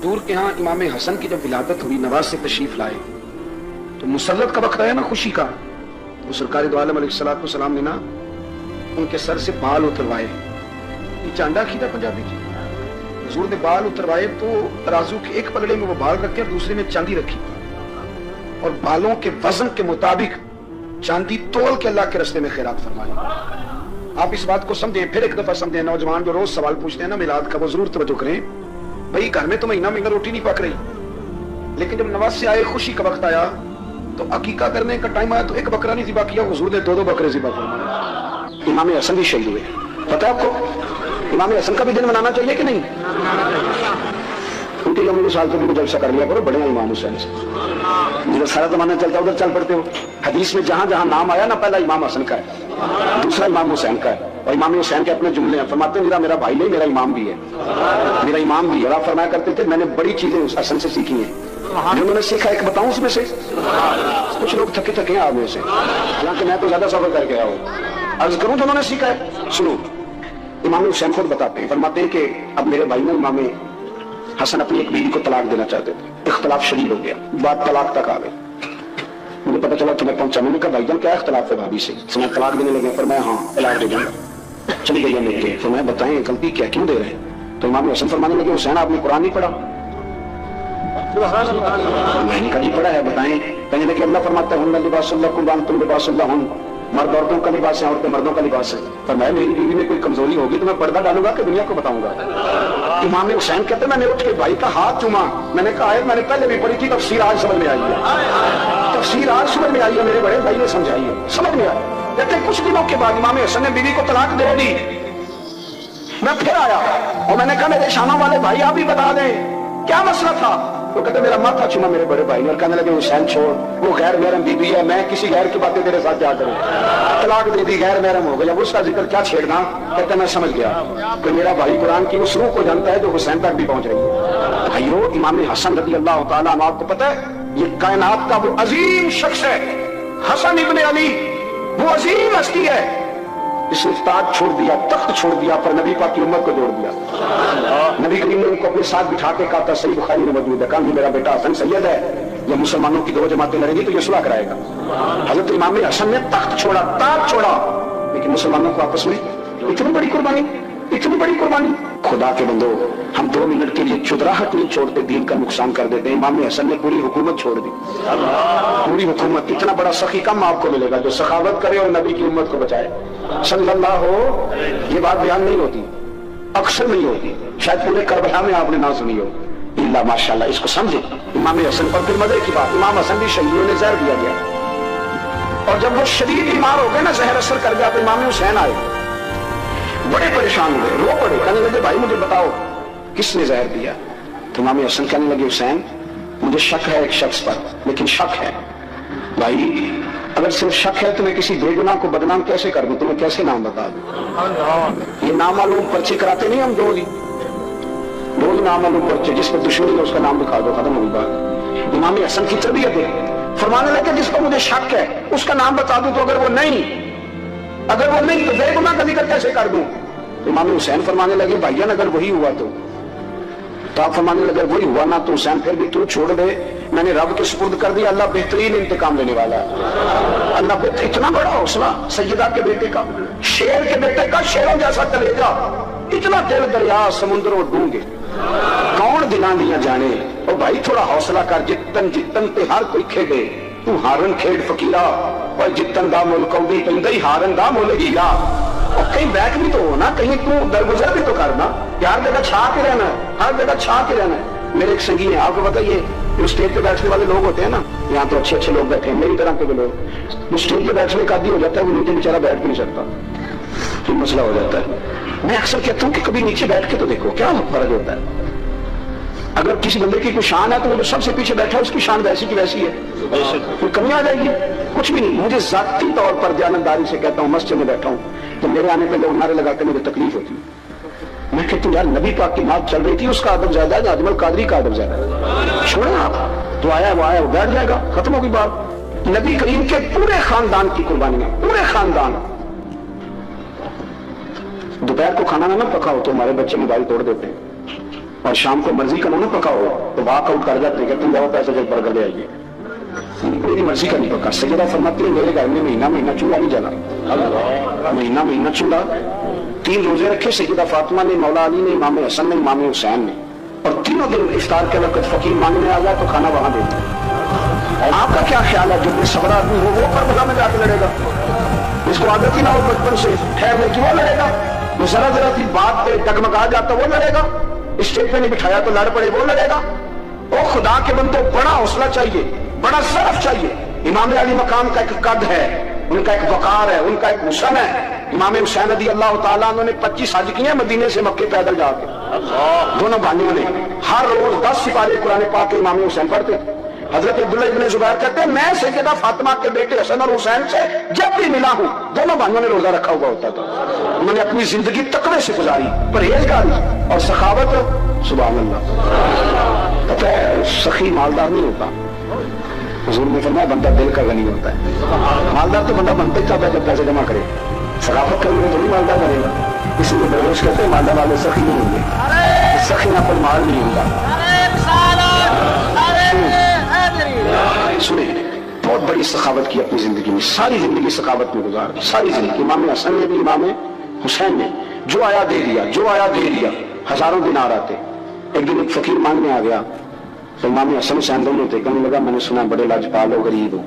दूर के यहाँ इमाम हसन की जब विलादत हुई, नवाज से तशरीफ लाए, तो मुसल्लत का वक्त आया ना खुशी का, तो सरकार दो आलम अलैहिस्सलाम ने ना उनके सर से बाल उतरवाए। ये चांदा की था पंजाबी की, हुजूर ने बाल उतरवाए तो तराजू के एक पलड़े में वो बाल रखे और दूसरे में चांदी रखी, और बालों के वजन के मुताबिक चांदी तोल के अल्लाह के रस्ते में खैरात फरमाई। आप इस बात को समझें, फिर एक दफा समझें। नौजवान जो रोज सवाल पूछते हैं ना मिलाद का, वो जरूर तवज्जो करें। भाई घर में तो महीना महीना रोटी नहीं पक रही, लेकिन जब नवाज से आए, खुशी का वक्त आया, तो अकीका करने का टाइम आया तो एक बकरा नहीं ज़िबा किया, हुजूर ने 2-2 बकरे ज़िबा फरमाए। इमाम हसन भी शहीद हुए। पता है आपको इमाम हसन का भी दिन मनाना चाहिए कि नहीं? उनके लंबे साल तो भी जलसा कर लिया करो, बड़े इमाम हुसैन से। जब सारा जमाना चलता उधर चल पड़ते हो। हदीस में जहां जहां नाम आया ना, पहला इमाम हसन का है, दूसरा इमाम हुसैन का है, और इमाम हुसैन के अपने जुमले हैं। फरमाते हैं मेरा भाई नहीं, मेरा इमाम भी है, मेरा इमाम भी है। और आप फरमाया करते थे मैंने बड़ी चीजें उस हसन से सीखी हैं। जो मैंने सीखा एक बताऊं उसमें से? कुछ लोग थके थके हैं आप में से, हालांकि मैं तो ज्यादा सफर करके आया हूं। अर्ज करूं जो उन्होंने सीखा है, सुनो। इमाम हुसैन खुद बताते हैं, फरमाते हैं कि अब मेरे भाई ने इमाम हसन अपनी एक बीवी को तलाक देना चाहते थे, इख्तलाफ शदीद हो गया, बात तलाक तक आ गई। मुझे पता चला तुम्हें पहुंचा, मैंने कहा भाईजान क्या इख्तलाफ है भाभी से? मैं तलाक देने लगे, पर मैं हाँ तलाक दे दूंगा। चली गई मेरे के, फिर मैं बताएं गलती क्या, क्यों दे रहे हैं? तो इमाम हसन फरमाने लगे हुसैन आपने कुरान नहीं पढ़ा? मैंने कहा जी पढ़ा है, बताएं। कहने लगे अल्लाह फरमाता है हुन्ना लिबासुल लकुम व अंतुम लिबासुल लहुन, मर्द औरतों का लिबास है, औरतें मर्दों का लिबास है। पर मैं मेरी बीवी में कोई कमजोरी होगी तो मैं पर्दा डालूंगा कि दुनिया को बताऊंगा? इमाम हुसैन कहते मैंने उठ के भाई का हाथ चूमा, मैंने कहा आयत मैंने पहले भी पढ़ी थी, तफसीर आज समझ में आई है, तफसीर आज समझ में आई है, मेरे बड़े भाई ने समझाई है, समझ में आई। कहते कुछ दिनों के बाद इमाम हुसैन ने बीवी को तलाक दे दी। मैं फिर आया और मैंने कहा मेरे शामा वाले भाई आप ही बता दें क्या मसला था? तो कहते मेरा माथा चुमा मेरे बड़े भाई ने, और कहने लगे हुसैन छोड़, वो गैर महरम बीबी है, मैं किसी गैर की बातें तेरे साथ क्या करूं? तलाक दे दी, गैर महरम हो गया, उसका जिक्र क्या छेड़ना? कहते मैं समझ गया कि मेरा भाई कुरान की उस रूह को जानता है जो हुसैन तक भी पहुंच रही है। भाइयों इमाम हसन रज़ी अल्लाह तआला अन्हु, आपको पता है ये कायनात का वो अजीम शख्स है, हसन इब्ने अली, वो अजीम हस्ती है, इसने ताज छोड़ दिया, तख्त छोड़ दिया, पर नबी पाक की उम्मत को जोड़ दिया। नबी करीम ने उनको अपने साथ बिठा के कहा था, सही बुखारी में मौजूद है, कहा मेरा बेटा हसन सैयद है, ये मुसलमानों की 2 जमातें लड़ेंगी तो ये सुलह कराएगा। हजरत इमाम हसन ने तख्त छोड़ा, ताज छोड़ा, लेकिन मुसलमानों को आपस में इतनी बड़ी कुर्बानी, इतनी बड़ी कुर्बानी। खुदा के बंदो, हम 2 मिनट के लिए चुदराहट नहीं छोड़ते, दीन का नुकसान कर देते हैं। इमाम हसन ने पूरी हुकूमत छोड़ दी, पूरी हुकूमत। इतना बड़ा सखी कम आपको मिलेगा जो सखावत करे और नबी की उम्मत को बचाए सल्लल्लाहु। ये बात बयान नहीं होती, अक्सर नहीं होती, शायद पूरे करबला में आपने ना सुनी हो, इल्ला माशाल्लाह। इसको समझे इमाम हसन। और फिर मजे की बात, इमाम हसन भी शहीदों ने जहर दिया गया, और जब वो शदीद बीमार हो गए ना, जहर असर कर गया, तो इमाम हुसैन आए, बड़े परेशान हुए, रो पड़े, कहने लगे भाई मुझे बताओ किसने जहर दिया? तो इमाम हसन कहने लगे हुसैन मुझे शक है एक शख्स पर, लेकिन शक है भाई, अगर सिर्फ शक है तो मैं किसी बेगुनाह को बदनाम कैसे कर दूं? तुम्हें कैसे नाम बता दूं? ये नामालूम पर्चे कराते नहीं हम, रोज नामालूम पर्चे, जिस पर दुश्मनी है उसका नाम लिखा दो, खत्म होगी बात। इमाम हसन की तरबियत है, फरमाने लगे जिसको मुझे शक है उसका नाम बता दूं, तो अगर वो नहीं तो बेगुनाह का जिक्र कैसे कर दूं? इमाम हुसैन फरमाने लगे भाईजान अगर वही हुआ तो आप फरमाने लगे वही हुआ ना तो हुसैन फिर भी तू छोड़ दे, मैंने रब के सुपुर्द कर दिया, अल्लाह बेहतरीन इंतकाम लेने वाला है। अल्लाह इतना बड़ा हौसला सैयदा के बेटे का, शेर के बेटे का, शेरों जैसा कलेजा, इतना दिल दरिया समुद्रों डूंगे, कौन दिलां दियां जाने। और भाई थोड़ा हौसला कर, जितन जितन ते हर कोई खेडे, तू हारन खेड फकीरा, और जितन दा मुल कौडी पैंदा ही हारन दा मुल हीरा। और कहीं बैक भी तो हो ना, कहीं तू दरगुजर भी तो करना, हर जगह छा के रहना है, हर जगह छा के रहना है। मेरे एक संगी है, आपको बताइए जो स्टेज पे बैठने वाले लोग होते हैं ना, यहाँ तो अच्छे अच्छे लोग बैठे हैं, मेरी तरह के लोग, जो स्टेज पे बैठने का आदी हो जाता है वो नीचे बेचारा बैठ भी नहीं सकता, तो मसला हो जाता है। मैं अक्सर कहता हूँ कि कभी नीचे बैठ के तो देखो क्या फर्क होता है। अगर किसी बंदे की कोई शान है तो वो जो सबसे पीछे बैठा है उसकी शान वैसी की वैसी है, कोई कमी आ जाएगी? कुछ भी नहीं। मुझे जाती तौर पर दयानतदारी से कहता हूँ, मस्जिद में बैठा हूँ तो मेरे आने पे लोग नारे लगाते मुझे तकलीफ होती है। मैं कहता हूँ यार नबी पाक की बात चल रही थी, उसका अदब ज्यादा है, अजमल कादरी का अदब ज्यादा है, छोड़े आप, तो आया वो आया, वो बैठ जाएगा, खत्म होगी बात। नबी करीम के पूरे खानदान की कुर्बानियां, पूरे खानदान। दोपहर को खाना ना पका हो तो हमारे बच्चे मोबाइल तोड़ देते हैं, اور شام کو مرضی کا نہ پکا ہو تو واک آؤٹ کر جاتے ہیں کہ تم جاؤ پیسے جب پر کر دے آئیے، میری مرضی کا نہیں پکا. سیدہ فرماتی ہے میرے گھر میں مہینہ چولہا نہیں جلا، مہینہ چولہا. 3 روزے رکھے سیدہ فاطمہ نے، مولا علی نے، امام حسن نے، امام حسین نے، اور تینوں دن افطار کے وقت فقیر مانگنے آ گیا تو کھانا وہاں دیتے. آپ کا کیا خیال ہے جو بے صبر آدمی ہو وہ کربلا میں جا کے لڑے گا؟ اس کو عادت ہی نہ ہو بچپن سے ٹھہرنے کی، وہ لڑے گا. وہ ذرا سی بات پہ ڈگمگا جاتا وہ لڑے گا. اسٹیج پہ نہیں بٹھایا تو لڑ پڑے وہ لڑے گا. او خدا کے بندوں، بڑا حوصلہ چاہیے، بڑا ضعف چاہیے. امام علی مقام کا ایک قد ہے، ان کا ایک وقار ہے، ان کا ایک حسن ہے. امام حسین رضی اللہ تعالیٰ عنہ نے 25 حج کیے مدینے سے مکے پیدل جا کے. دونوں بھائیوں نے ہر روز 10 سپارے قرآن پاک امام حسین پڑھتے. حضرت عبداللہ ابن زبیر کہتے ہیں میں سیدہ فاطمہ کے بیٹے حسن اور حسین سے جب بھی ملا ہوں دونوں بھائیوں نے روزہ رکھا ہوا ہوتا تھا. انہوں نے اپنی زندگی تقوی سے گزاری، پرہیزگاری اور سخاوت. سبحان اللہ. پتہ ہے سخی مالدار نہیں ہوتا. حضور نے فرمایا بندہ دل کا غنی ہوتا ہے. مالدار تو بندہ بنتا ہی چاہتا ہے جب پیسے جمع کرے. سخاوت کرنے میں تھوڑی مالدار بنے گا. اسی لیے درویش کہتے ہیں مالدار والے سخی نہیں ہوں گے. سخی نہ پر مال نہیں ہوگا. سنیں بہت بڑی سخاوت کی اپنی زندگی میں، ساری زندگی سخاوت میں گزار دی، ساری زندگی. امام حسن نے بھی، امام حسین نے جو آیا دے دیا، جو آیا دے دیا. ہزاروں دینار آتے. ایک دن ایک فقیر مانگنے آ گیا تو امام حسن حسین دونوں تھے. کہنے لگا میں نے سنا بڑے لاجپال ہو، غریب ہو،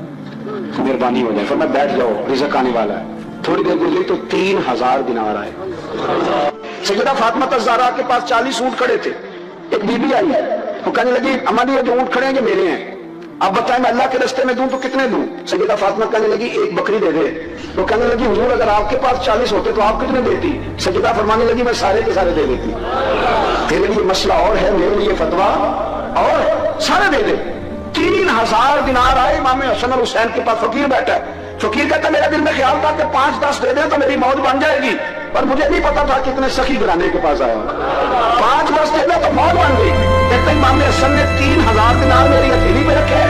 مہربانی ہو جائے. فرمایا بیٹھ جاؤ رزق آنے والا ہے. تھوڑی دیر گزری تو 3000 دینار آئے. سیدہ فاطمہ الزہرا کے پاس 40 اونٹ کھڑے تھے. ایک بی بی آئی ہے، وہ کہنے لگی اما جی جو اونٹ کھڑے ہیں یہ میرے ہیں، اب بتائیں میں اللہ کے راستے میں دوں تو کتنے دوں؟ سیدہ فاطمہ کہنے لگی 1 بکری دے دے. وہ کہنے لگی حضور اگر آپ کے پاس 40 ہوتے تو آپ کتنے دیتی؟ سیدہ فرمانے لگی میں سارے کے سارے دے دیتی. تیرے لیے مسئلہ اور ہے، میرے لیے فتویٰ اور ہے، سارے دے دے. 3000 دینار آئے. امام حسن اور حسین کے پاس فقیر بیٹھا ہے. فقیر کہتا میرا دل میں خیال تھا کہ 5-10 دے دے تو میری موت بن جائے گی، پر مجھے نہیں پتا تھا کتنے سخی گھرانے کے پاس آیا. 5-10 دے دے تو موت بن گئی. کہتے امام حسن نے 3000 دینار میری ہتھیلی میں رکھے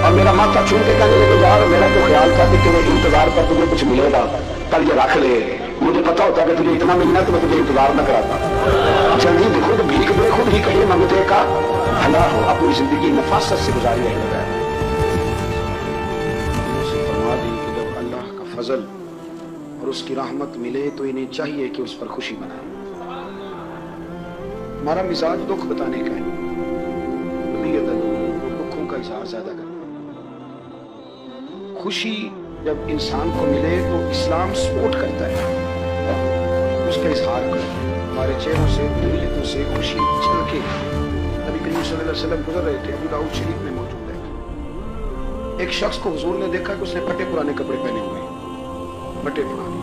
اور میرا ماتھا چھو کے کہنے لگے یار میرا تو خیال تھا کہ تیرے انتظار پر تمہیں کچھ ملے گا، کل یہ رکھ لے. مجھے پتا ہوتا کہ تجھے اتنا ملنا تو میں تجھے انتظار نہ کراتا. جلدی دیکھو تو بھیک دے، خود ہی کہیے منگتے کا بھلا ہو. اپنی زندگی نفاست سے گزاری رہے گا. فضل اور اس کی رحمت ملے تو انہیں چاہیے کہ اس پر خوشی منائیں. ہمارا مزاج دکھ بتانے کا ہے، دکھوں کا اظہار زیادہ کریں. خوشی جب انسان کو ملے تو اسلام سپورٹ کرتا ہے، اس کا اظہار کرتا ہے. ہمارے چہروں سے، نیتوں سے خوشی چھلکے. نبی کریم صلی اللہ علیہ وسلم گزر رہے تھے، ابو داؤد شریف میں موجود ہے. ایک شخص کو حضور نے دیکھا کہ اس نے پھٹے پرانے کپڑے پہنے ہوئے، بٹے پرانے،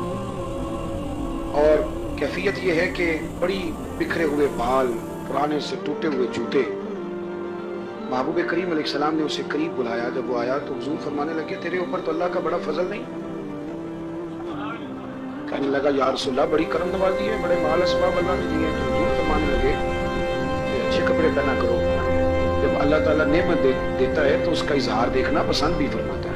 اور کیفیت یہ ہے کہ بڑی بکھرے ہوئے بال، پرانے سے ٹوٹے ہوئے جوتے. محبوب کریم علیہ السلام نے اسے قریب بلایا. جب وہ آیا تو حضور فرمانے لگے تیرے اوپر تو اللہ کا بڑا فضل نہیں؟ کہنے لگا یا رسول اللہ بڑی کرم نوازی ہے، بڑے مال اسباب اللہ نے دیے. تو حضور فرمانے لگے کہ اچھے کپڑے پہنا کرو. جب اللہ تعالیٰ نعمت دیتا ہے تو اس کا اظہار دیکھنا پسند بھی فرماتا ہے.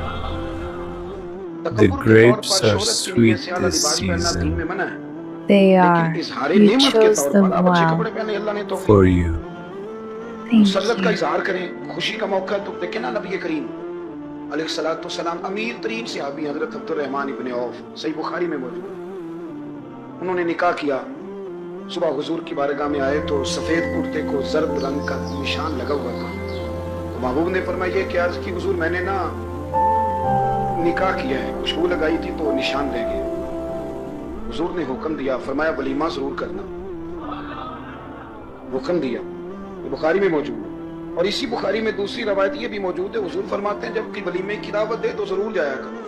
The grapes are sweet this season. They are. You chose them well. For you. مسرت کا اظہار کریں. خوشی کا موقع تو دیکھیں نا نبی کریم علیہ الصلوۃ والسلام امیر ترین صحابی حضرت عبد الرحمن ابن عوف صحیح بخاری میں موجود، انہوں نے نکاح کیا. صبح حضور کی بارگاہ میں آئے تو سفید کرتے کو زرد رنگ کا نشان لگا ہوا تھا. محبوب نے فرمایا یہ کیا عرض کی حضور میں نے نا نکاح کیا ہے، خوشبو لگائی تھی تو نشان رہ گیا. حضور نے حکم دیا، فرمایا ولیمہ ضرور کرنا. حکم دیا، بخاری میں موجود. اور اسی بخاری میں دوسری روایت یہ بھی موجود ہے، حضور فرماتے ہیں جب کہ ولیمے کی دعوت دے تو ضرور جایا کرو.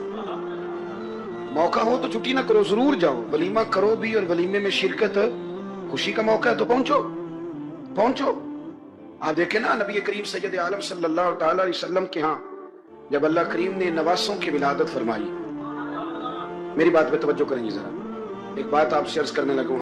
موقع ہو تو چھٹی نہ کرو، ضرور جاؤ. ولیمہ کرو بھی اور ولیمے میں شرکت، خوشی کا موقع ہے تو پہنچو. آپ دیکھیں نا نبی کریم سید عالم صلی اللہ تعالی علیہ وسلم کے ہاں جب اللہ کریم نے نواسوں کی ولادت فرمائی. میری بات پہ توجہ کریں گے ذرا. ایک بات آپ سے عرض کرنے لگا ہوں.